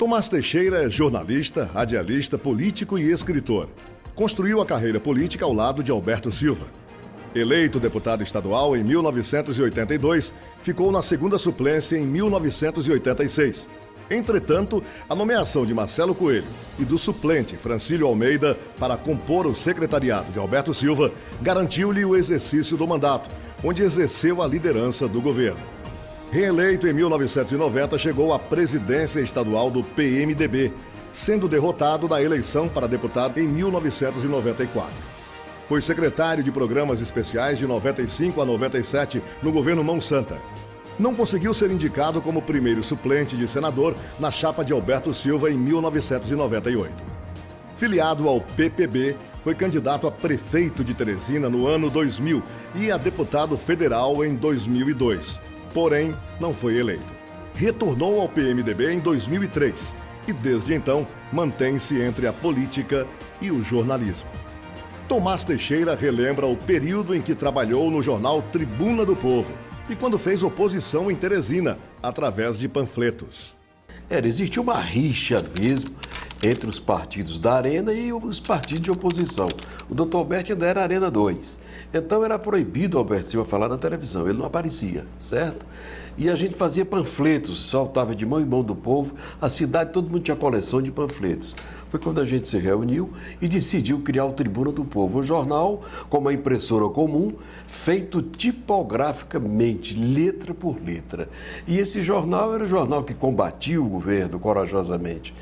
Tomás Teixeira é jornalista, radialista, político e escritor. Construiu a carreira política ao lado de Alberto Silva. Eleito deputado estadual em 1982, ficou na segunda suplência em 1986. Entretanto, a nomeação de Marcelo Coelho e do suplente Francílio Almeida para compor o secretariado de Alberto Silva garantiu-lhe o exercício do mandato, onde exerceu a liderança do governo. Reeleito em 1990, chegou à presidência estadual do PMDB, sendo derrotado na eleição para deputado em 1994. Foi secretário de Programas Especiais de 95 a 97 no governo Mão Santa. Não conseguiu ser indicado como primeiro suplente de senador na chapa de Alberto Silva em 1998. Filiado ao PPB, foi candidato a prefeito de Teresina no ano 2000 e a deputado federal em 2002. Porém, não foi eleito. Retornou ao PMDB em 2003 e, desde então, mantém-se entre a política e o jornalismo. Tomás Teixeira relembra o período em que trabalhou no jornal Tribuna do Povo e quando fez oposição em Teresina, através de panfletos. Existia uma rixa mesmo entre os partidos da Arena e os partidos de oposição. O doutor Alberto ainda era Arena 2. Então era proibido o Alberto Silva falar na televisão, ele não aparecia, certo? E a gente fazia panfletos, saltava de mão em mão do povo, a cidade, todo mundo tinha coleção de panfletos. Foi quando a gente se reuniu e decidiu criar o Tribuna do Povo, um jornal com uma impressora comum, feito tipograficamente, letra por letra. E esse jornal era o jornal que combatia o governo corajosamente.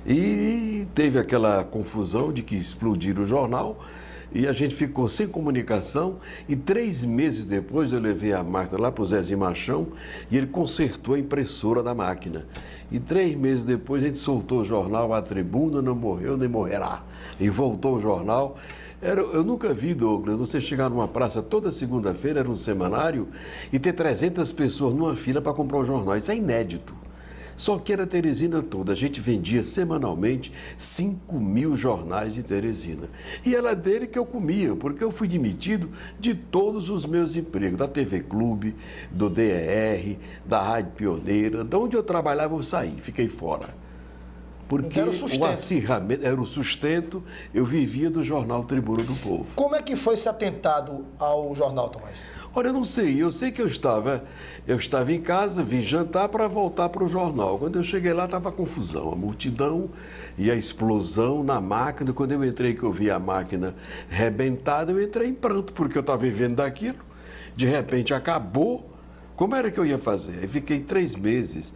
E teve aquela confusão de que explodiram o jornal, e a gente ficou sem comunicação e 3 meses depois eu levei a máquina lá para o Zezinho Machão e ele consertou a impressora da máquina. E 3 meses depois a gente soltou o jornal, a Tribuna não morreu nem morrerá. E voltou o jornal. Eu nunca vi, Douglas, você chegar numa praça toda segunda-feira, era um semanário, e ter 300 pessoas numa fila para comprar um jornal. Isso é inédito. Só que era Teresina toda. A gente vendia semanalmente 5.000 jornais em Teresina. E era dele que eu comia, porque eu fui demitido de todos os meus empregos, da TV Clube, do DER, da Rádio Pioneira. De onde eu trabalhava, eu saí, fiquei fora. Porque o acirramento era o sustento, eu vivia do jornal Tribuna do Povo. Como é que foi esse atentado ao jornal, Tomás? Olha, eu não sei, eu sei que eu estava em casa, vim jantar para voltar para o jornal. Quando eu cheguei lá, estava confusão, a multidão e a explosão na máquina. Quando eu entrei, que eu vi a máquina rebentada, eu entrei em pranto, porque eu estava vivendo daquilo. De repente, acabou. Como era que eu ia fazer? Aí fiquei 3 meses.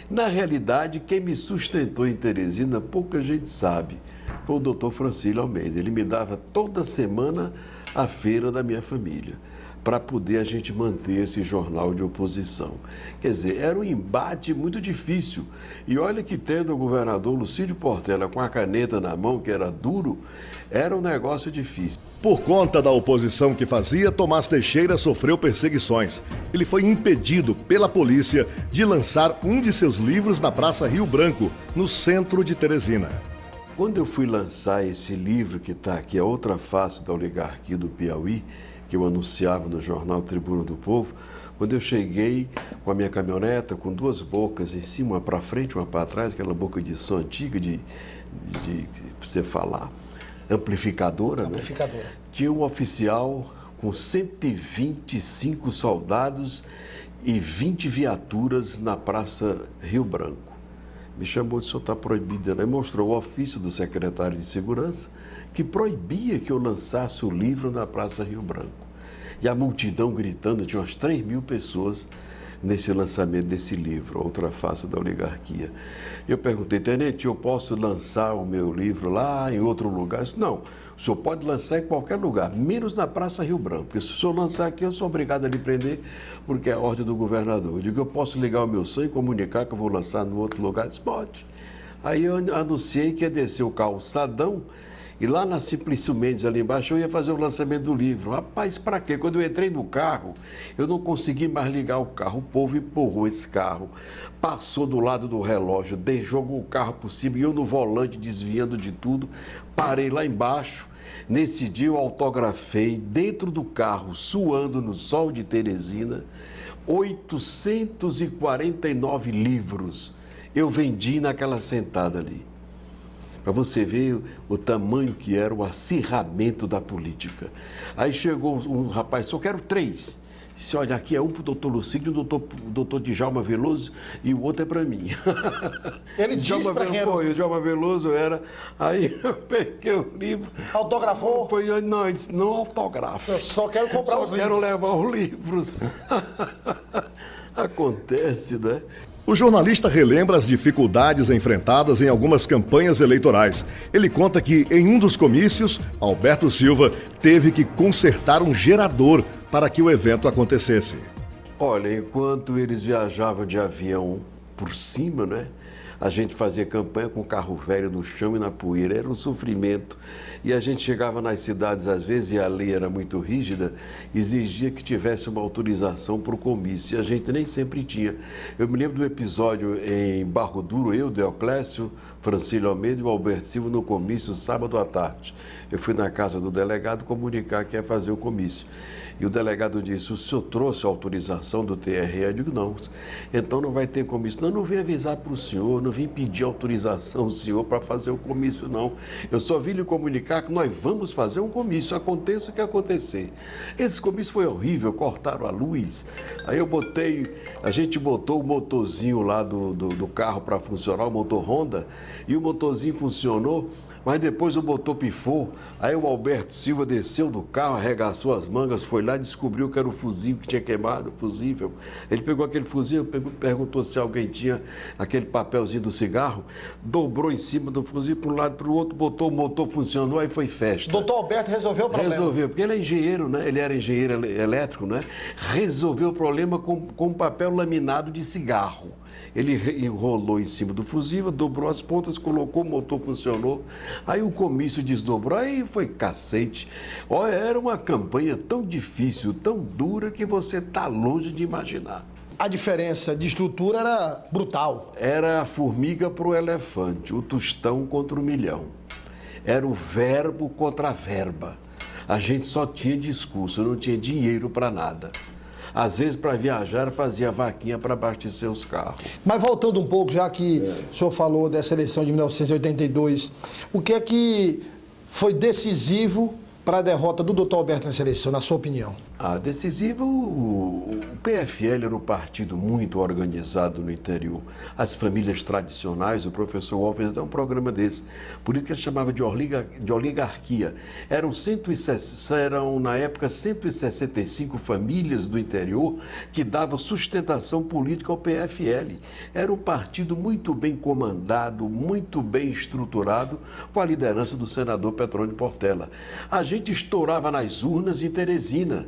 Na realidade, quem me sustentou em Teresina, pouca gente sabe, foi o doutor Francílio Almeida. Ele me dava toda semana a feira da minha família, para poder a gente manter esse jornal de oposição. Quer dizer, era um embate muito difícil. E olha que tendo o governador Lucídio Portela com a caneta na mão, que era duro, era um negócio difícil. Por conta da oposição que fazia, Tomás Teixeira sofreu perseguições. Ele foi impedido pela polícia de lançar um de seus livros na Praça Rio Branco, no centro de Teresina. Quando eu fui lançar esse livro que está aqui, A Outra Face da Oligarquia do Piauí, que eu anunciava no jornal Tribuna do Povo, quando eu cheguei com a minha caminhoneta, com 2 bocas em cima, uma para frente, uma para trás, aquela boca de som antiga de você falar, amplificadora, né? Tinha um oficial com 125 soldados e 20 viaturas na Praça Rio Branco. Me chamou de: "O senhor está proibido", né? Mostrou o ofício do secretário de Segurança que proibia que eu lançasse o livro na Praça Rio Branco. E a multidão gritando, tinha umas 3.000 pessoas nesse lançamento desse livro, Outra Face da Oligarquia. Eu perguntei: "Tenente, eu posso lançar o meu livro lá em outro lugar?" Ele disse: "Não, o senhor pode lançar em qualquer lugar, menos na Praça Rio Branco, porque se o senhor lançar aqui, eu sou obrigado a lhe prender, porque é a ordem do governador." Eu digo: "Eu posso ligar o meu som e comunicar que eu vou lançar no outro lugar?" Ele disse: "Pode." Aí eu anunciei que ia descer o calçadão, e lá na Simplício Mendes, ali embaixo, eu ia fazer o lançamento do livro. Rapaz, para quê? Quando eu entrei no carro, eu não consegui mais ligar o carro. O povo empurrou esse carro, passou do lado do relógio, jogou o carro por cima, e eu no volante, desviando de tudo, parei lá embaixo. Nesse dia eu autografei, dentro do carro, suando no sol de Teresina, 849 livros Eu vendi naquela sentada ali. Para você ver o tamanho que era o acirramento da política. Aí chegou um rapaz, só quero 3. Disse, olha, aqui é um para o doutor Lucídio, o doutor Djalma Veloso e o outro é para mim. Ele disse para quem era? O Djalma Veloso era... Aí eu peguei o livro... Autografou? Não, ele disse, não autografa. Eu só quero comprar os livros. Só quero levar os livros. Acontece, né? O jornalista relembra as dificuldades enfrentadas em algumas campanhas eleitorais. Ele conta que, em um dos comícios, Alberto Silva teve que consertar um gerador para que o evento acontecesse. Olha, enquanto eles viajavam de avião por cima, né? A gente fazia campanha com carro velho no chão e na poeira, era um sofrimento. E a gente chegava nas cidades, às vezes, e a lei era muito rígida, exigia que tivesse uma autorização para o comício, e a gente nem sempre tinha. Eu me lembro do episódio em Barro Duro, eu, Deoclésio, Francílio Almeida e o Alberto Silva no comício, sábado à tarde. Eu fui na casa do delegado comunicar que ia fazer o comício. E o delegado disse, o senhor trouxe a autorização do TRE? Eu digo, não. Então não vai ter comício. Não, não vim avisar para o senhor, não vim pedir autorização ao senhor para fazer o comício, não. Eu só vim lhe comunicar que nós vamos fazer um comício, aconteça o que acontecer. Esse comício foi horrível, cortaram a luz. Aí a gente botou o motorzinho lá do carro para funcionar, o motor Honda, e o motorzinho funcionou. Mas depois o motor pifou, aí o Alberto Silva desceu do carro, arregaçou as mangas, foi lá e descobriu que era o fusível que tinha queimado, o fusível. Ele pegou aquele fusível, perguntou se alguém tinha aquele papelzinho do cigarro, dobrou em cima do fusível para um lado e para o outro, botou o motor, funcionou, aí foi festa. Doutor Alberto resolveu o problema? Resolveu, porque ele é engenheiro, né? Ele era engenheiro elétrico, né? Resolveu o problema com papel laminado de cigarro. Ele enrolou em cima do fusível, dobrou as pontas, colocou, o motor funcionou. Aí o comício desdobrou, aí foi cacete. Olha, era uma campanha tão difícil, tão dura, que você está longe de imaginar. A diferença de estrutura era brutal. Era a formiga para o elefante, o tostão contra o milhão. Era o verbo contra a verba. A gente só tinha discurso, não tinha dinheiro para nada. Às vezes, para viajar, fazia vaquinha para abastecer os carros. Mas voltando um pouco, já que o senhor falou dessa eleição de 1982, o que é que foi decisivo para a derrota do doutor Alberto nessa eleição, na sua opinião? Decisivo, o PFL era um partido muito organizado no interior. As famílias tradicionais, o professor Wolfers dá um programa desse, por isso que ele chamava de oligarquia. Eram, na época, 165 famílias do interior que davam sustentação política ao PFL. Era um partido muito bem comandado, muito bem estruturado, com a liderança do senador Petrônio Portela. A gente estourava nas urnas em Teresina.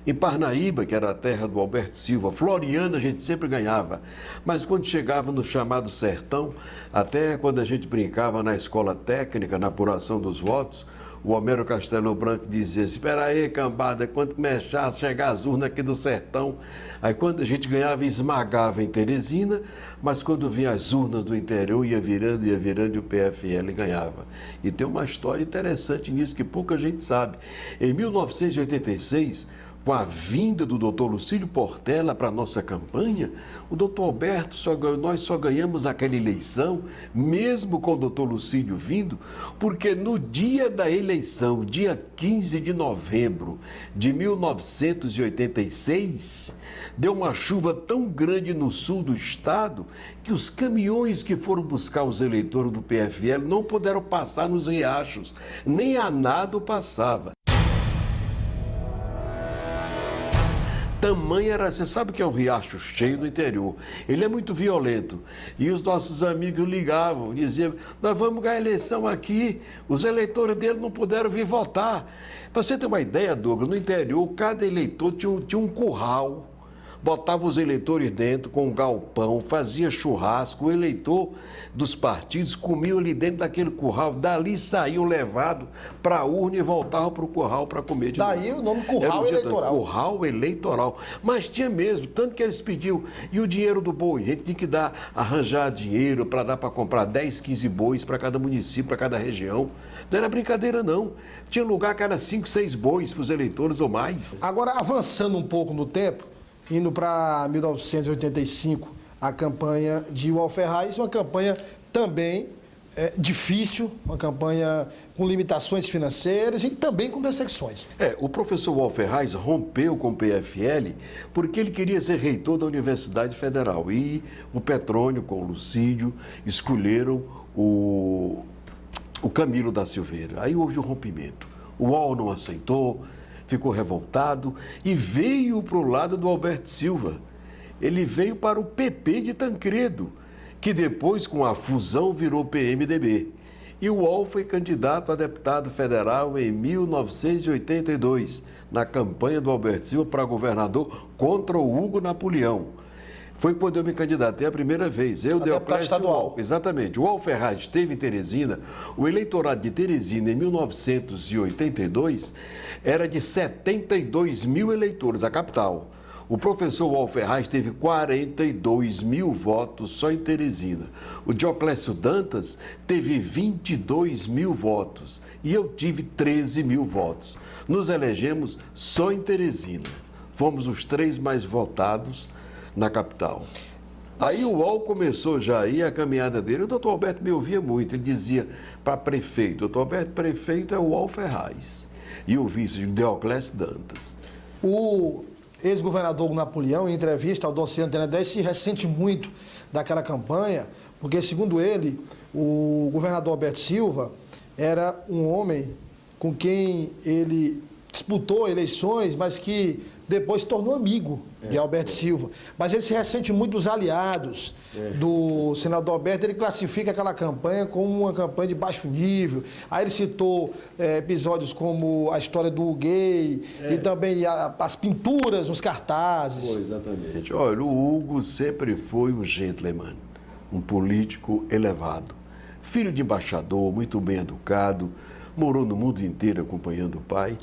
Em Parnaíba, que era a terra do Alberto Silva, Floriana, a gente sempre ganhava. Mas quando chegava no chamado sertão, até quando a gente brincava na escola técnica, na apuração dos votos, o Homero Castelo Branco dizia, espera aí, cambada, quando começar a chegar as urnas aqui do sertão. Aí quando a gente ganhava, esmagava em Teresina, mas quando vinha as urnas do interior, ia virando e o PFL ganhava. E tem uma história interessante nisso, que pouca gente sabe. Em 1986, com a vinda do doutor Lucídio Portela para a nossa campanha, o doutor Alberto, nós só ganhamos aquela eleição, mesmo com o doutor Lucídio vindo, porque no dia da eleição, dia 15 de novembro de 1986, deu uma chuva tão grande no sul do estado que os caminhões que foram buscar os eleitores do PFL não puderam passar nos riachos, nem a nado passava. Tamanho era, você sabe que é um riacho cheio no interior, ele é muito violento, e os nossos amigos ligavam, diziam, nós vamos ganhar a eleição aqui, os eleitores dele não puderam vir votar. Para você ter uma ideia, Douglas, no interior, cada eleitor tinha um curral, botava os eleitores dentro com um galpão, fazia churrasco, o eleitor dos partidos comia ali dentro daquele curral, dali saíam levados para a urna e voltavam para o curral para comer de novo. Daí o nome curral eleitoral. Curral eleitoral. Mas tinha mesmo, tanto que eles pediam, e o dinheiro do boi? A gente tinha que arranjar dinheiro para dar para comprar 10, 15 bois para cada município, para cada região. Não era brincadeira, não. Tinha lugar que era 5, 6 bois para os eleitores ou mais. Agora, avançando um pouco no tempo, indo para 1985, a campanha de Uol Ferraz, uma campanha também difícil, uma campanha com limitações financeiras e também com perseguições. O professor Uol Ferraz rompeu com o PFL porque ele queria ser reitor da Universidade Federal e o Petrônio com o Lucídio escolheram o Camilo da Silveira. Aí houve um rompimento. O Uol não aceitou, ficou revoltado e veio para o lado do Alberto Silva. Ele veio para o PP de Tancredo, que depois, com a fusão, virou PMDB. E o Uol foi candidato a deputado federal em 1982, na campanha do Alberto Silva para governador contra o Hugo Napoleão. Foi quando eu me candidatei a primeira vez. Eu, Deoclésio estadual. Exatamente. O Uol Ferraz esteve em Teresina. O eleitorado de Teresina, em 1982, era de 72 mil eleitores, a capital. O professor Uol Ferraz teve 42 mil votos só em Teresina. O Dioclésio Dantas teve 22 mil votos e eu tive 13 mil votos. Nos elegemos só em Teresina. Fomos os 3 mais votados na capital. Aí o Uol começou já aí a caminhada dele. O doutor Alberto me ouvia muito. Ele dizia para prefeito: doutor Alberto, prefeito é o Uol Ferraz. E o vice, Dioclésio Dantas. O ex-governador Napoleão, em entrevista ao dossiê Antena 10, se ressente muito daquela campanha, porque, segundo ele, o governador Alberto Silva era um homem com quem ele disputou eleições, mas que depois se tornou amigo de Alberto Silva. Mas ele se ressente muito dos aliados do senador Alberto. Ele classifica aquela campanha como uma campanha de baixo nível. Aí ele citou episódios como a história do gay e também as pinturas nos cartazes. Foi, exatamente. Olha, o Hugo sempre foi um gentleman, um político elevado. Filho de embaixador, muito bem educado, morou no mundo inteiro acompanhando o pai.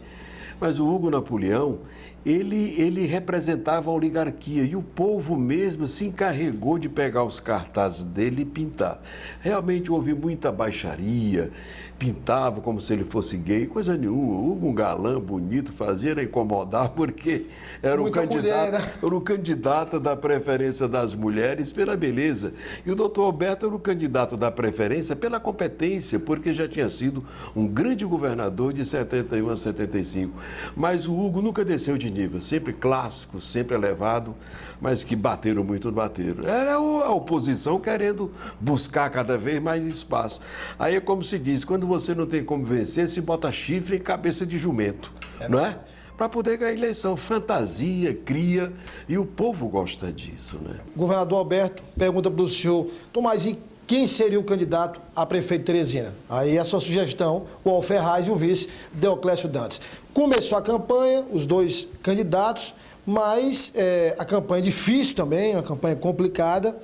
Mas o Hugo Napoleão, ele representava a oligarquia e o povo mesmo se encarregou de pegar os cartazes dele e pintar. Realmente houve muita baixaria, pintava como se ele fosse gay, coisa nenhuma. O Hugo, um galã bonito, fazia era incomodar porque era o candidato da preferência das mulheres pela beleza. E o doutor Alberto era o candidato da preferência pela competência, porque já tinha sido um grande governador de 71 a 75. Mas o Hugo nunca desceu de nível, sempre clássico, sempre elevado, mas que bateram muito, bateram. Era a oposição querendo buscar cada vez mais espaço. Aí é como se diz, quando você não tem como vencer, se bota chifre em cabeça de jumento, não é? Para poder ganhar a eleição. Fantasia, cria, e o povo gosta disso, né? Governador Alberto pergunta para o senhor: Tomás, e quem seria o candidato a prefeito de Teresina? Aí a sua sugestão, o Uol Ferraz e o vice, Dioclésio Dantas. Começou a campanha, os 2 candidatos, mas a campanha difícil também, uma campanha complicada,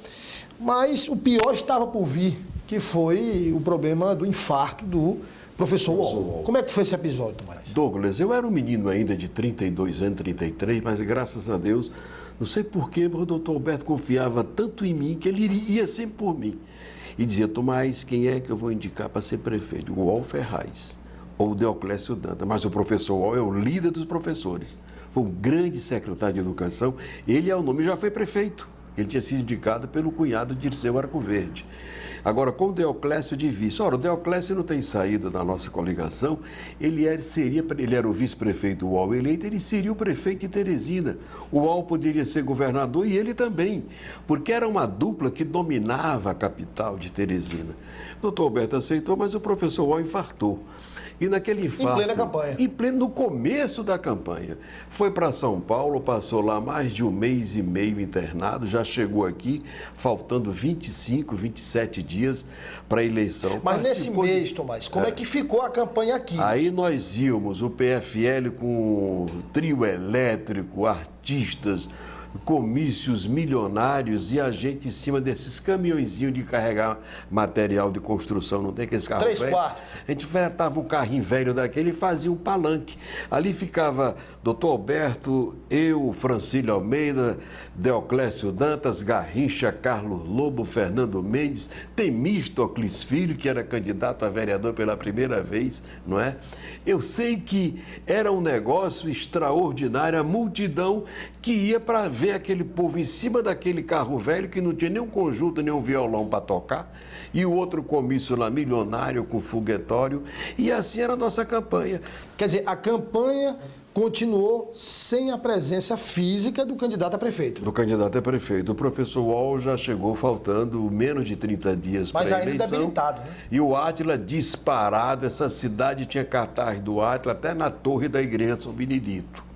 mas o pior estava por vir, que foi o problema do infarto do professor Uol. Como é que foi esse episódio, Tomás? Douglas, eu era um menino ainda de 32 anos, 33, mas graças a Deus, não sei porquê, mas o doutor Alberto confiava tanto em mim que ele ia sempre por mim. E dizia: Tomás, quem é que eu vou indicar para ser prefeito? O Uol Ferraz ou o Dioclésio Dantas. Mas o professor Uol é o líder dos professores. Foi um grande secretário de educação. Ele é o nome, já foi prefeito. Ele tinha sido indicado pelo cunhado Dirceu Arcoverde. Agora, com o Dioclésio de vice. Ora, o Dioclésio não tem saída da nossa coligação. Ele era o vice-prefeito Uol eleito, ele seria o prefeito de Teresina. O Uol poderia ser governador e ele também, porque era uma dupla que dominava a capital de Teresina. O doutor Alberto aceitou, mas o professor Uol infartou. E naquele infarto... Em plena campanha. No começo da campanha. Foi para São Paulo, passou lá mais de 1 mês e meio internado, já chegou aqui, faltando 25, 27 dias para a eleição. Mas nesse mês, Tomás, como é que ficou a campanha aqui? Aí nós íamos, o PFL com trio elétrico, artistas, comícios milionários e a gente em cima desses caminhõezinhos de carregar material de construção, não tem aqueles carros 3 velhos? quartos. A gente fretava um carrinho velho daquele e fazia um palanque. Ali ficava doutor Alberto, eu, Francílio Almeida, Dioclésio Dantas, Garrincha, Carlos Lobo, Fernando Mendes, Temístocles Filho, que era candidato a vereador pela primeira vez, não é? Eu sei que era um negócio extraordinário, a multidão que ia para ver ver aquele povo em cima daquele carro velho que não tinha nem um conjunto, nem um violão para tocar, e o outro comício lá milionário com foguetório, e assim era a nossa campanha. Quer dizer, a campanha continuou sem a presença física do candidato a prefeito. Do candidato a prefeito. O professor Uol já chegou faltando menos de 30 dias para a eleição. Mas ainda debilitado, né? E o Átila disparado, essa cidade tinha cartaz do Átila até na torre da igreja São Benedito.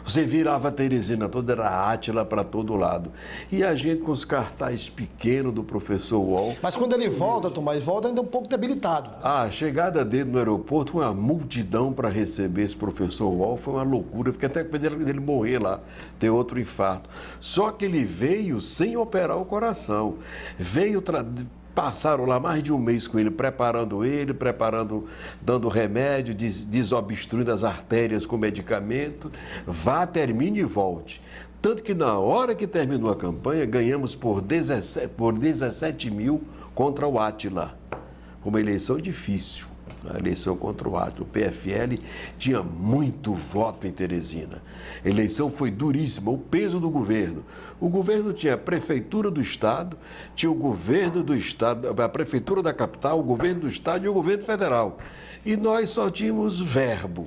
Você virava a Teresina toda, era Átila para todo lado. E a gente com os cartazes pequenos do professor Uol. Mas quando ele volta, Tomás, volta ainda um pouco debilitado. A chegada dele no aeroporto, uma multidão para receber esse professor Uol, foi uma loucura. Fiquei até com medo dele morrer lá, ter outro infarto. Só que ele veio sem operar o coração. Passaram lá mais de um mês com ele, dando remédio, desobstruindo as artérias com medicamento. Vá, termine e volte. Tanto que na hora que terminou a campanha, ganhamos por 17 mil contra o Átila. Uma eleição difícil. A eleição contra o Átila. O PFL tinha muito voto em Teresina. A eleição foi duríssima, o peso do governo. O governo tinha a prefeitura do estado, tinha o governo do estado, a prefeitura da capital, o governo do estado e o governo federal. E nós só tínhamos verbo.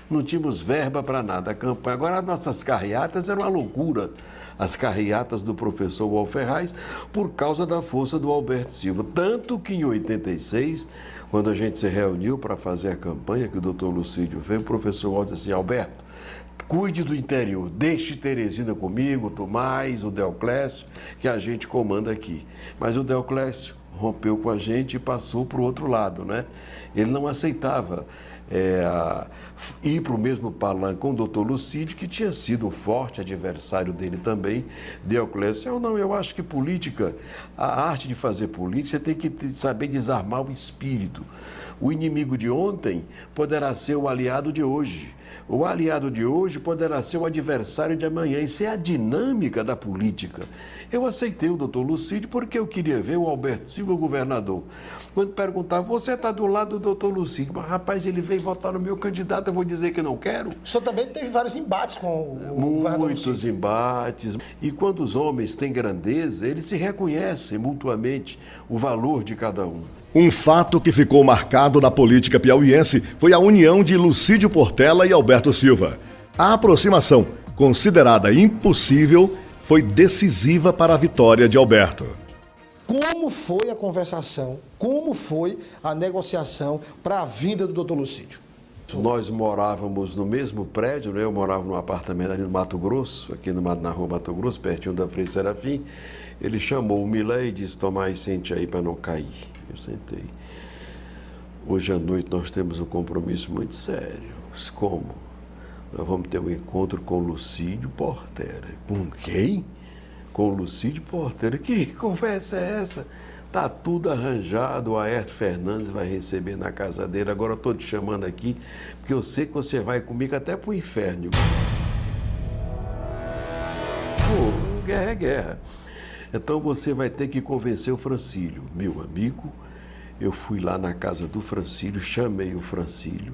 Não tínhamos verba para nada. A campanha. Agora, as nossas carreatas eram uma loucura. As carreatas do professor Uol Ferraz, por causa da força do Alberto Silva. Tanto que em 86, quando a gente se reuniu para fazer a campanha, que o doutor Lucídio veio, o professor Uol disse assim: Alberto, cuide do interior, deixe Teresina comigo, o Tomás, o Deoclésio, que a gente comanda aqui. Mas o Deoclésio rompeu com a gente e passou para o outro lado, né? Ele não aceitava ir para o mesmo palanque com o doutor Lucídio, que tinha sido um forte adversário dele também, Deoclésio. Eu acho que política, a arte de fazer política, você tem que saber desarmar o espírito. O inimigo de ontem poderá ser o aliado de hoje. O aliado de hoje poderá ser o adversário de amanhã. Isso é a dinâmica da política. Eu aceitei o doutor Lucídio porque eu queria ver o Alberto Silva governador. Quando perguntava, você está do lado do doutor Lucídio, mas rapaz, ele veio votar no meu candidato, eu vou dizer que não quero? O senhor também teve vários embates com o governador Lucídio. Muitos embates. E quando os homens têm grandeza, eles se reconhecem mutuamente o valor de cada um. Um fato que ficou marcado na política piauiense foi a união de Lucídio Portela e Alberto Silva. A aproximação, considerada impossível, foi decisiva para a vitória de Alberto. Como foi a conversação, como foi a negociação para a vinda do doutor Lucídio? Nós morávamos no mesmo prédio, né? Eu morava num apartamento ali no Mato Grosso, aqui na rua Mato Grosso, pertinho da Frei Serafim. Ele chamou o Milé e disse: Tomás, sente aí para não cair. Eu sentei. Hoje à noite nós temos um compromisso muito sério. Como? Nós vamos ter um encontro com Lucídio Portela. Com quem? Com Lucídio Portela. Que conversa é essa? Está tudo arranjado, o Aércio Fernandes vai receber na casa dele. Agora eu estou te chamando aqui, porque eu sei que você vai comigo até para o inferno. Pô, guerra é guerra. Então você vai ter que convencer o Francílio. Meu amigo, eu fui lá na casa do Francílio, chamei o Francílio.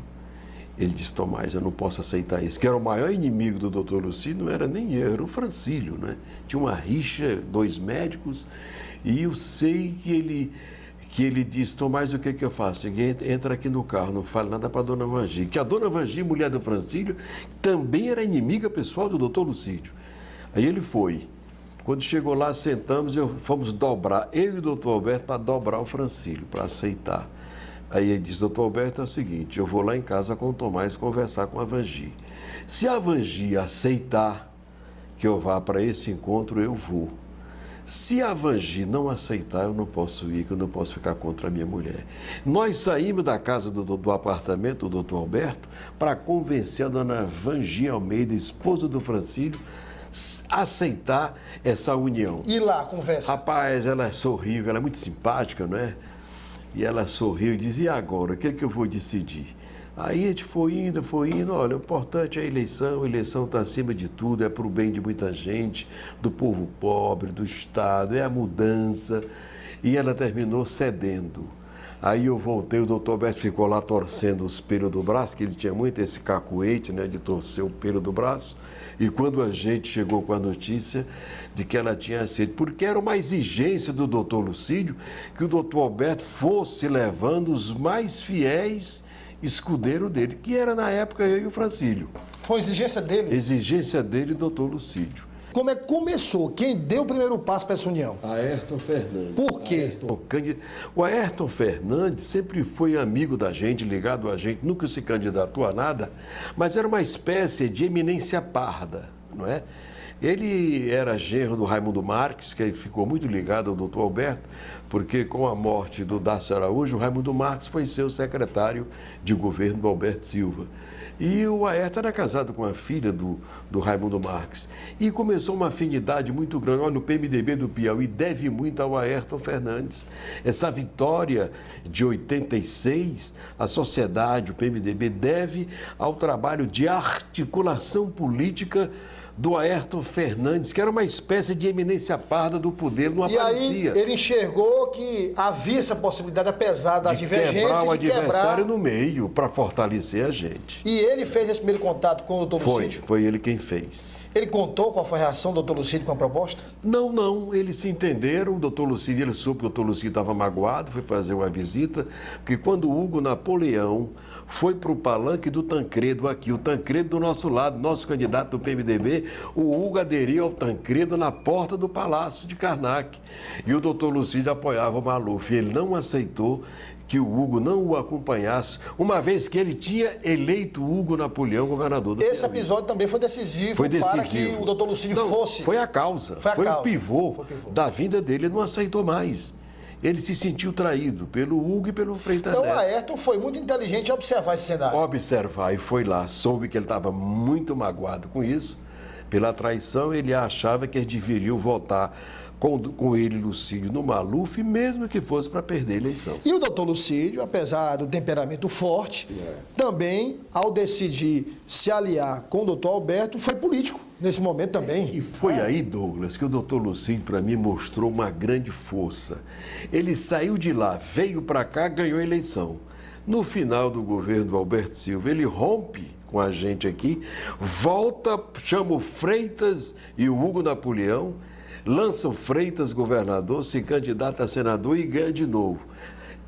Ele disse: Tomás, eu não posso aceitar isso. Que era o maior inimigo do doutor Lucídio, não era nem eu, era o Francílio, né? Tinha uma rixa, 2 médicos, e eu sei que ele disse: Tomás, o que eu faço? Entra aqui no carro, não fale nada para a dona Vangi. Que a dona Vangi, mulher do Francílio, também era inimiga pessoal do doutor Lucídio. Aí ele foi. Quando chegou lá, sentamos, fomos dobrar, eu e o doutor Alberto, para dobrar o Francílio, para aceitar. Aí ele disse: doutor Alberto, é o seguinte, eu vou lá em casa com o Tomás conversar com a Vangi. Se a Vangi aceitar que eu vá para esse encontro, eu vou. Se a Vangi não aceitar, eu não posso ir, que eu não posso ficar contra a minha mulher. Nós saímos da casa do apartamento do doutor Alberto para convencer a dona Vangi Almeida, esposa do Francílio, aceitar essa união. E lá, conversa? Rapaz, ela sorriu, ela é muito simpática, não é? E ela sorriu e disse: e agora, o que é que eu vou decidir? Aí a gente foi indo, olha, o importante é a eleição está acima de tudo, é para o bem de muita gente, do povo pobre, do Estado, é a mudança. E ela terminou cedendo. Aí eu voltei, o doutor Alberto ficou lá torcendo os pelos do braço, que ele tinha muito esse cacuete, né, de torcer o pelo do braço. E quando a gente chegou com a notícia de que ela tinha aceito, porque era uma exigência do doutor Lucídio que o doutor Alberto fosse levando os mais fiéis escudeiros dele, que era na época eu e o Francílio. Foi exigência dele? Exigência dele, doutor Lucídio. Como é que começou? Quem deu o primeiro passo para essa união? Ayrton Fernandes. Por quê? O Ayrton Fernandes sempre foi amigo da gente, ligado a gente, nunca se candidatou a nada, mas era uma espécie de eminência parda, não é? Ele era genro do Raimundo Marques, que ficou muito ligado ao doutor Alberto, porque com a morte do Dácio Araújo, o Raimundo Marques foi seu secretário de governo do Alberto Silva. E o Ayrton era casado com a filha do Raimundo Marques. E começou uma afinidade muito grande. Olha, o PMDB do Piauí deve muito ao Ayrton Fernandes. Essa vitória de 86, a sociedade, o PMDB, deve ao trabalho de articulação política do Ayrton Fernandes, que era uma espécie de eminência parda do poder, não aparecia. E aí ele enxergou que havia essa possibilidade, apesar das divergências, quebrar o de adversário quebrar... no meio, para fortalecer a gente. E ele fez esse primeiro contato com o doutor Lucídio? Foi ele quem fez. Ele contou qual foi a reação do doutor Lucídio com a proposta? Não, eles se entenderam, o doutor Lucídio, ele soube que o doutor Lucídio estava magoado, foi fazer uma visita, porque quando o Hugo Napoleão foi para o palanque do Tancredo aqui, o Tancredo do nosso lado, nosso candidato do PMDB, o Hugo aderiu ao Tancredo na porta do Palácio de Karnak. E o doutor Lucídio apoiava o Maluf. Ele não aceitou que o Hugo não o acompanhasse, uma vez que ele tinha eleito o Hugo Napoleão governador do Esse Piauí. episódio também foi decisivo, para que o doutor Lucídio fosse... Foi a causa, foi o pivô da vinda dele, ele não aceitou mais. Ele se sentiu traído pelo Hugo e pelo Freitas Neto. Então o Ayrton foi muito inteligente em observar esse cenário. Observar, e foi lá, soube que ele estava muito magoado com isso, pela traição, ele achava que eles deveriam votar com ele, Lucídio, no Maluf, mesmo que fosse para perder a eleição. E o doutor Lucídio, apesar do temperamento forte, também, ao decidir se aliar com o doutor Alberto, foi político nesse momento também. E foi aí, Douglas, que o doutor Lucídio, para mim, mostrou uma grande força. Ele saiu de lá, veio para cá, ganhou a eleição. No final do governo do Alberto Silva, ele rompe com a gente aqui, volta, chama o Freitas e o Hugo Napoleão, lança o Freitas governador, se candidata a senador e ganha de novo.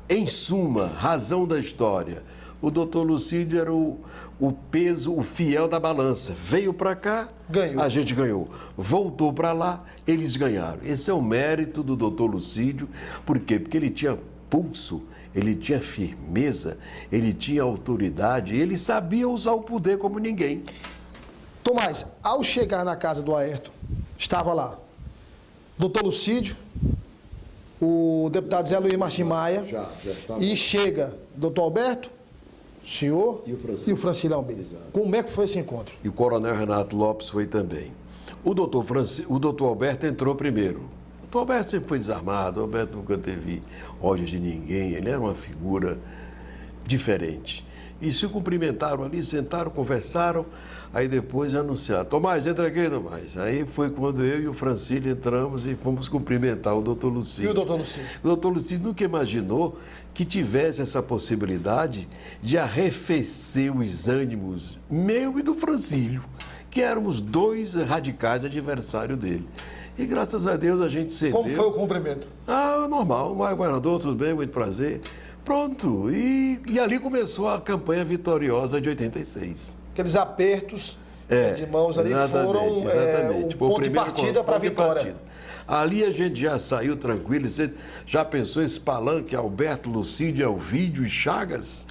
Em suma, razão da história, o doutor Lucídio era o peso, o fiel da balança. Veio para cá, ganhou. A gente ganhou. Voltou para lá, eles ganharam. Esse é o mérito do doutor Lucídio. Por quê? Porque ele tinha pulso, ele tinha firmeza, ele tinha autoridade, ele sabia usar o poder como ninguém. Tomás, ao chegar na casa do Ayrton, estava lá doutor Lucídio, o deputado Zé Luiz Martins Maia, Já estava. E chega doutor Alberto, o senhor E o Francílio Albino. Como é que foi esse encontro? E o coronel Renato Lopes foi também. O doutor Alberto entrou primeiro. O doutor Alberto sempre foi desarmado, o Alberto nunca teve ódio de ninguém, ele era uma figura diferente. E se cumprimentaram ali, sentaram, conversaram, aí depois anunciaram: Tomás, entra aqui, Tomás. Aí foi quando eu e o Francílio entramos e fomos cumprimentar o doutor Lucídio. E o doutor Lucídio? O doutor Lucídio nunca imaginou que tivesse essa possibilidade de arrefecer os ânimos meu e do Francílio, que éramos dois radicais adversários dele. E graças a Deus a gente cedeu. Como foi o cumprimento? Normal, mas governador, tudo bem, muito prazer. Pronto, e ali começou a campanha vitoriosa de 86. Aqueles apertos de mãos ali foram o ponto de partida para a vitória. Ali a gente já saiu tranquilo. Você já pensou esse palanque, Alberto, Lucídio, Elvídio e Chagas?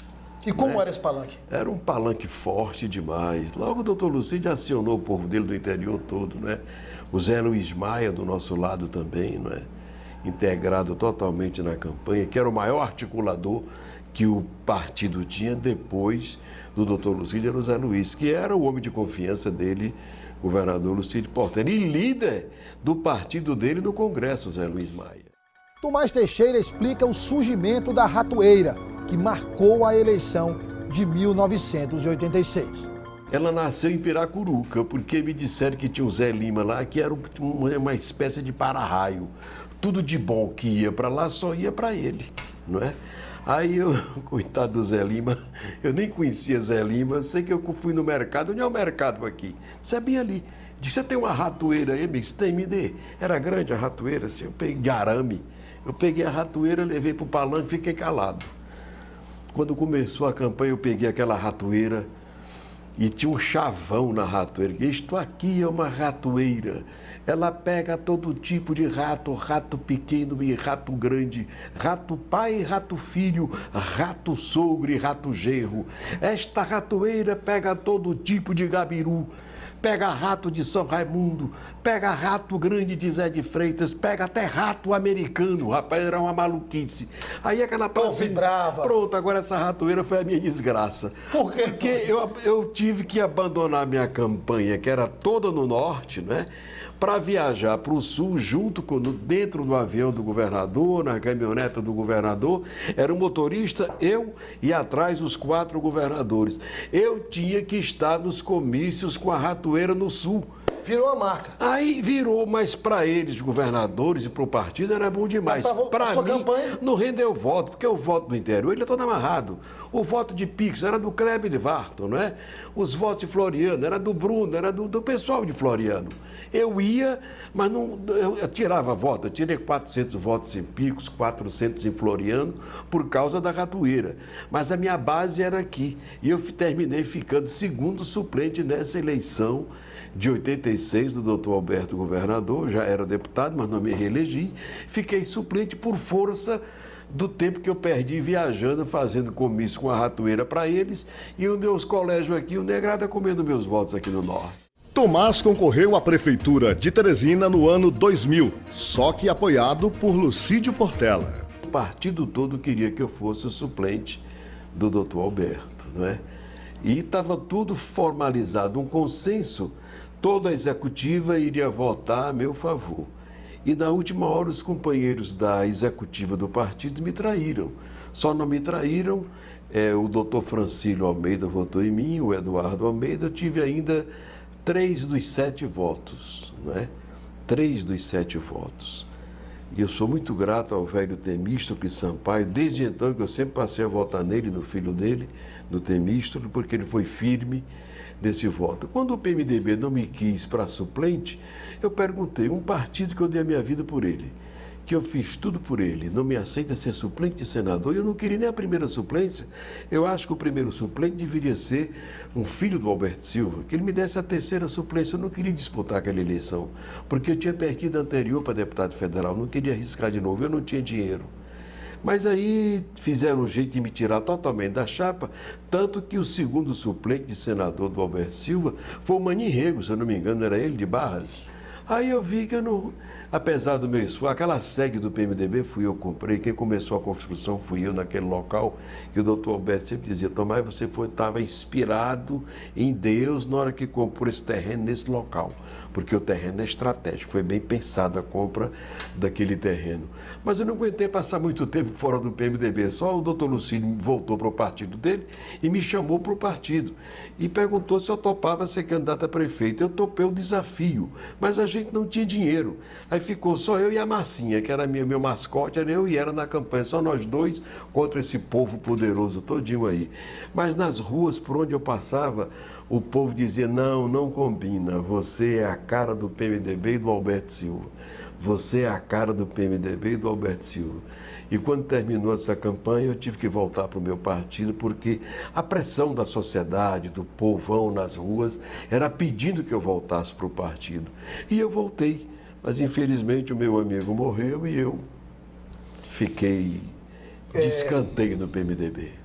E como era esse palanque? Era um palanque forte demais. Logo o doutor Lucídio acionou o povo dele do interior todo, não é? O Zé Luiz Maia do nosso lado também, não é? Integrado totalmente na campanha, que era o maior articulador que o partido tinha depois do doutor Lucídio, era o Zé Luiz, que era o homem de confiança dele, governador Lucídio Portela, e líder do partido dele no Congresso, Zé Luiz Maia. Tomás Teixeira explica o surgimento da ratoeira, que marcou a eleição de 1986. Ela nasceu em Piracuruca, porque me disseram que tinha o Zé Lima lá, que era uma espécie de para-raio. Tudo de bom que ia para lá só ia para ele, não é? Aí eu, coitado do Zé Lima, eu nem conhecia Zé Lima, sei que eu fui no mercado. Onde é o mercado aqui? Sabia ali. Disse, você tem uma ratoeira aí, amigo? Tem, me dê. Era grande a ratoeira, assim, eu peguei de arame. Eu peguei a ratoeira, levei para o palanque e fiquei calado. Quando começou a campanha, eu peguei aquela ratoeira e tinha um chavão na ratoeira. Isto aqui é uma ratoeira. Ela pega todo tipo de rato, rato pequeno e rato grande, rato pai e rato filho, rato sogro e rato genro. Esta ratoeira pega todo tipo de gabiru. Pega rato de São Raimundo, pega rato grande de Zé de Freitas, pega até rato americano, rapaz, era uma maluquice. Aí aquela praça... brava. Pronto, agora essa ratoeira foi a minha desgraça. Por quê? Porque eu tive que abandonar minha campanha, que era toda no norte, né? Para viajar para o sul, dentro do avião do governador, na caminhoneta do governador, era o motorista, eu e atrás os 4 governadores. Eu tinha que estar nos comícios com a ratoeira no sul. Virou a marca. Aí virou, mas para eles, governadores e para o partido, era bom demais. Para mim, campanha... não rendeu voto, porque o voto do interior, ele é todo amarrado. O voto de Pix era do Kleber de Varton, não é? Os votos de Floriano, era do Bruno, era do pessoal de Floriano. Eu ia, mas não, eu tirava voto. Eu tirei 400 votos em Picos, 400 em Floriano, por causa da ratoeira. Mas a minha base era aqui. E eu terminei ficando segundo suplente nessa eleição de 86 do doutor Alberto governador. Já era deputado, mas não me reelegi. Fiquei suplente por força do tempo que eu perdi viajando, fazendo comício com a ratoeira para eles. E os meus colégios aqui, o Negrada comendo meus votos aqui no norte. Tomás concorreu à Prefeitura de Teresina no ano 2000, só que apoiado por Lucídio Portela. O partido todo queria que eu fosse o suplente do doutor Alberto, não é? E estava tudo formalizado, um consenso, toda a executiva iria votar a meu favor. E na última hora os companheiros da executiva do partido me traíram. Só não me traíram, o doutor Francílio Almeida votou em mim, o Eduardo Almeida, eu tive ainda 3 dos 7 votos, não é? 3 dos 7 votos. E eu sou muito grato ao velho Temístocles Sampaio, desde então que eu sempre passei a votar nele, no filho dele, no Temístocles, porque ele foi firme desse voto. Quando o PMDB não me quis para suplente, eu perguntei, um partido que eu dei a minha vida por ele, que eu fiz tudo por ele, não me aceita ser suplente de senador, eu não queria nem a primeira suplência. Eu acho que o primeiro suplente deveria ser um filho do Alberto Silva, que ele me desse a terceira suplência. Eu não queria disputar aquela eleição, porque eu tinha perdido a anterior para deputado federal, não queria arriscar de novo, eu não tinha dinheiro. Mas aí fizeram um jeito de me tirar totalmente da chapa, tanto que o segundo suplente de senador do Alberto Silva foi o Maninho Rego, se eu não me engano, era ele, de Barras. Aí eu vi que eu não, apesar do meu esforço, aquela sede do PMDB fui eu que comprei, quem começou a construção fui eu naquele local, que o doutor Alberto sempre dizia, Tomás, você estava inspirado em Deus na hora que comprou esse terreno nesse local, porque o terreno é estratégico, foi bem pensada a compra daquele terreno. Mas eu não aguentei passar muito tempo fora do PMDB, só o doutor Lucílio voltou para o partido dele e me chamou para o partido e perguntou se eu topava ser candidato a prefeito. Eu topei o desafio, mas a gente não tinha dinheiro. Aí ficou só eu e a Marcinha, que era meu mascote, era eu e ela na campanha, só nós dois contra esse povo poderoso todinho aí. Mas nas ruas por onde eu passava, o povo dizia, não combina, você é a cara do PMDB e do Alberto Silva. Você é a cara do PMDB e do Alberto Silva. E quando terminou essa campanha, eu tive que voltar para o meu partido, porque a pressão da sociedade, do povão nas ruas, era pedindo que eu voltasse para o partido. E eu voltei, mas infelizmente o meu amigo morreu e eu fiquei de escanteio no PMDB.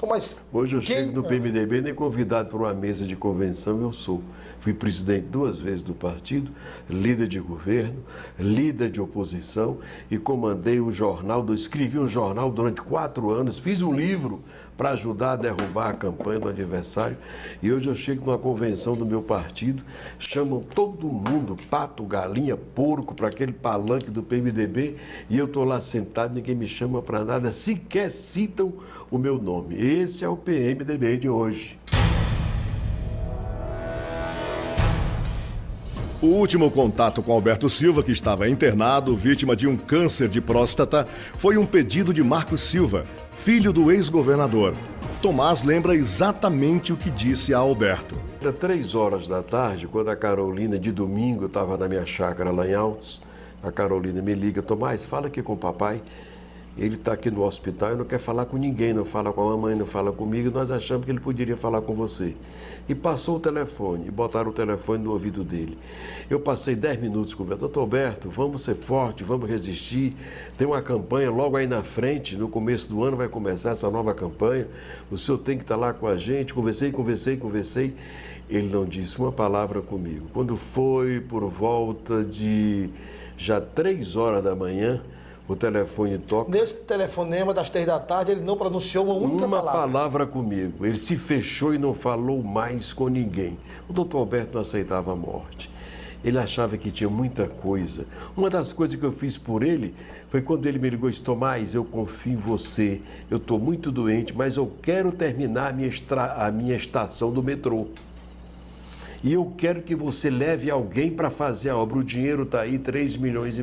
Mas hoje eu chego no PMDB, nem convidado para uma mesa de convenção eu sou. Fui presidente 2 vezes do partido, líder de governo, líder de oposição e comandei o jornal, escrevi um jornal durante 4 anos, fiz um livro para ajudar a derrubar a campanha do adversário. E hoje eu chego numa convenção do meu partido, chamam todo mundo, pato, galinha, porco, para aquele palanque do PMDB, e eu estou lá sentado, ninguém me chama para nada, sequer citam o meu nome. Esse é o PMDB de hoje. O último contato com Alberto Silva, que estava internado, vítima de um câncer de próstata, foi um pedido de Marcos Silva, filho do ex-governador. Tomás lembra exatamente o que disse a Alberto. Era 3 horas da tarde, quando a Carolina, de domingo, eu estava na minha chácara lá em Altos. A Carolina me liga: Tomás, fala aqui com o papai. Ele está aqui no hospital e não quer falar com ninguém, não fala com a mamãe, não fala comigo. Nós achamos que ele poderia falar com você. E passou o telefone, e botaram o telefone no ouvido dele. Eu passei 10 minutos com ele. Doutor Alberto, vamos ser fortes, vamos resistir. Tem uma campanha logo aí na frente, no começo do ano vai começar essa nova campanha. O senhor tem que estar lá com a gente. Conversei. Ele não disse uma palavra comigo. Quando foi por volta de já 3 horas da manhã, o telefone toca. Nesse telefonema das 3 da tarde, ele não pronunciou uma única Uma palavra. palavra comigo. Ele se fechou e não falou mais com ninguém. O doutor Alberto não aceitava a morte. Ele achava que tinha muita coisa. Uma das coisas que eu fiz por ele foi quando ele me ligou e disse: Tomás, eu confio em você. Eu estou muito doente, mas eu quero terminar a minha estação do metrô. E eu quero que você leve alguém para fazer a obra. O dinheiro está aí, 3,5 milhões.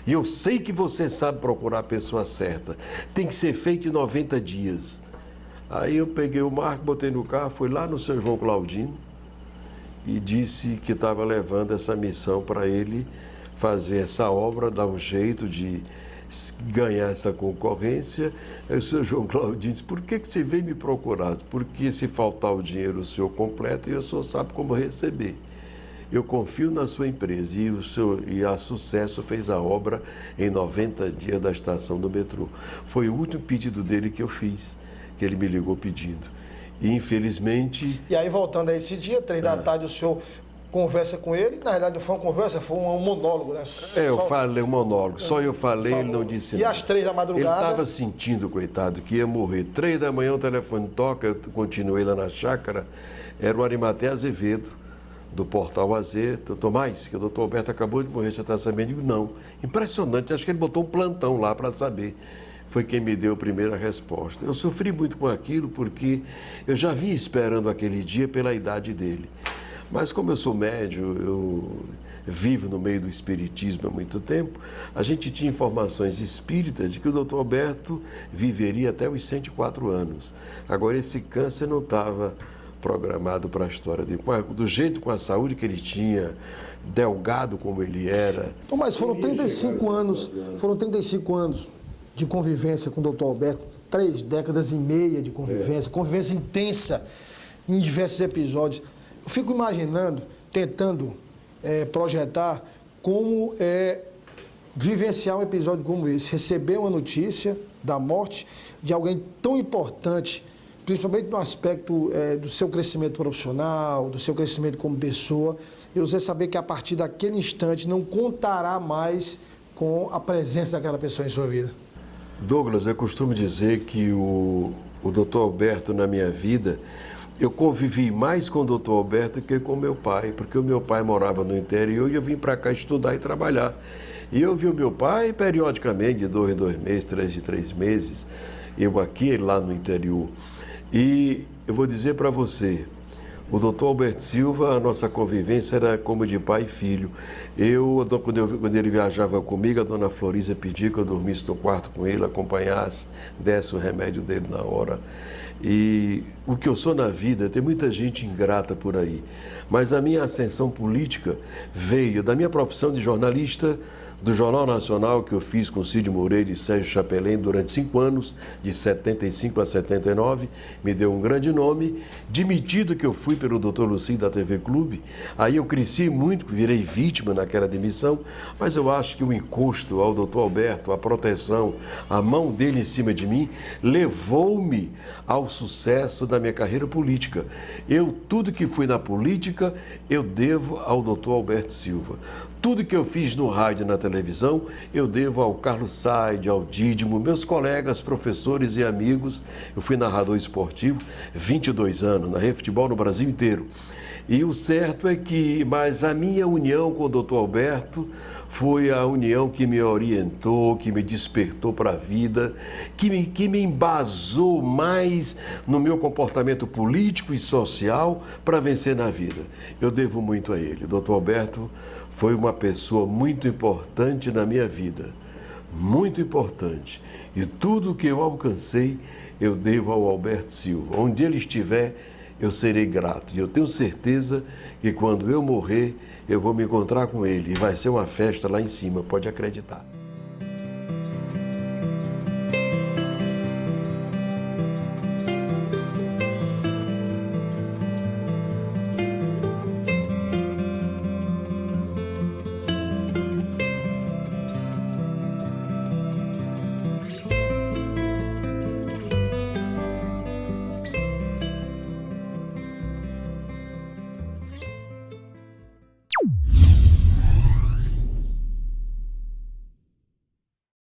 E eu sei que você sabe procurar a pessoa certa. Tem que ser feito em 90 dias. Aí eu peguei o Marco, botei no carro, fui lá no seu João Claudino e disse que estava levando essa missão para ele fazer essa obra, dar um jeito de ganhar essa concorrência. Aí o seu João Claudino disse: por que você veio me procurar? Porque se faltar o dinheiro, o senhor completa e o senhor sabe como receber. Eu confio na sua empresa e a Sucesso fez a obra em 90 dias da estação do metrô. Foi o último pedido dele que eu fiz, que ele me ligou pedindo. E infelizmente... E aí, voltando a esse dia, 3 da tarde, o senhor conversa com ele. Na realidade, não foi uma conversa, foi um monólogo, né? Eu falei um monólogo, só eu falei, ele não disse nada. E às 3 da madrugada... Ele estava sentindo, coitado, que ia morrer. 3 da manhã o telefone toca, eu continuei lá na chácara, era o Arimaté Azevedo, do Portal AZ. Tomás, que o doutor Alberto acabou de morrer, você está sabendo? Eu digo: não. Impressionante, acho que ele botou um plantão lá para saber. Foi quem me deu a primeira resposta. Eu sofri muito com aquilo porque eu já vinha esperando aquele dia pela idade dele. Mas como eu sou médium, eu vivo no meio do espiritismo há muito tempo, a gente tinha informações espíritas de que o doutor Alberto viveria até os 104 anos. Agora, esse câncer não estava programado para a história dele. Do jeito, com a saúde que ele tinha, delgado como ele era. Então, mas foram 35 anos de convivência com o doutor Alberto, 3 décadas e meia de convivência, convivência intensa em diversos episódios. Eu fico imaginando, tentando projetar como é vivenciar um episódio como esse, receber uma notícia da morte de alguém tão importante, principalmente no aspecto do seu crescimento profissional, do seu crescimento como pessoa, e você saber que a partir daquele instante não contará mais com a presença daquela pessoa em sua vida. Douglas, eu costumo dizer que o doutor Alberto, na minha vida, eu convivi mais com o doutor Alberto que com meu pai, porque o meu pai morava no interior e eu vim para cá estudar e trabalhar. E eu vi o meu pai periodicamente, de 2 em 2 meses, 3 em 3 meses, eu aqui, ele lá no interior. E eu vou dizer para você, o doutor Alberto Silva, a nossa convivência era como de pai e filho. Quando ele viajava comigo, a dona Florisa pedia que eu dormisse no quarto com ele, acompanhasse, desse o remédio dele na hora. E o que eu sou na vida, tem muita gente ingrata por aí. Mas a minha ascensão política veio da minha profissão de jornalista, do Jornal Nacional, que eu fiz com Cid Moreira e Sérgio Chapelin durante 5 anos, de 75 a 79, me deu um grande nome. Demitido que eu fui pelo Dr. Lucinho da TV Clube, aí eu cresci muito, virei vítima naquela demissão, mas eu acho que o encosto ao Dr. Alberto, a proteção, a mão dele em cima de mim, levou-me ao sucesso da minha carreira política. Tudo que fui na política, eu devo ao Dr. Alberto Silva. Tudo que eu fiz no rádio e na televisão, eu devo ao Carlos Said, ao Dídimo, meus colegas, professores e amigos. Eu fui narrador esportivo 22 anos, narrei futebol no Brasil inteiro. E o certo é que, mas a minha união com o doutor Alberto foi a união que me orientou, que me despertou para a vida, que me embasou mais no meu comportamento político e social para vencer na vida. Eu devo muito a ele. O doutor Alberto foi uma pessoa muito importante na minha vida, muito importante. E tudo que eu alcancei, eu devo ao Alberto Silva. Onde ele estiver, eu serei grato. E eu tenho certeza que quando eu morrer, eu vou me encontrar com ele. E vai ser uma festa lá em cima, pode acreditar.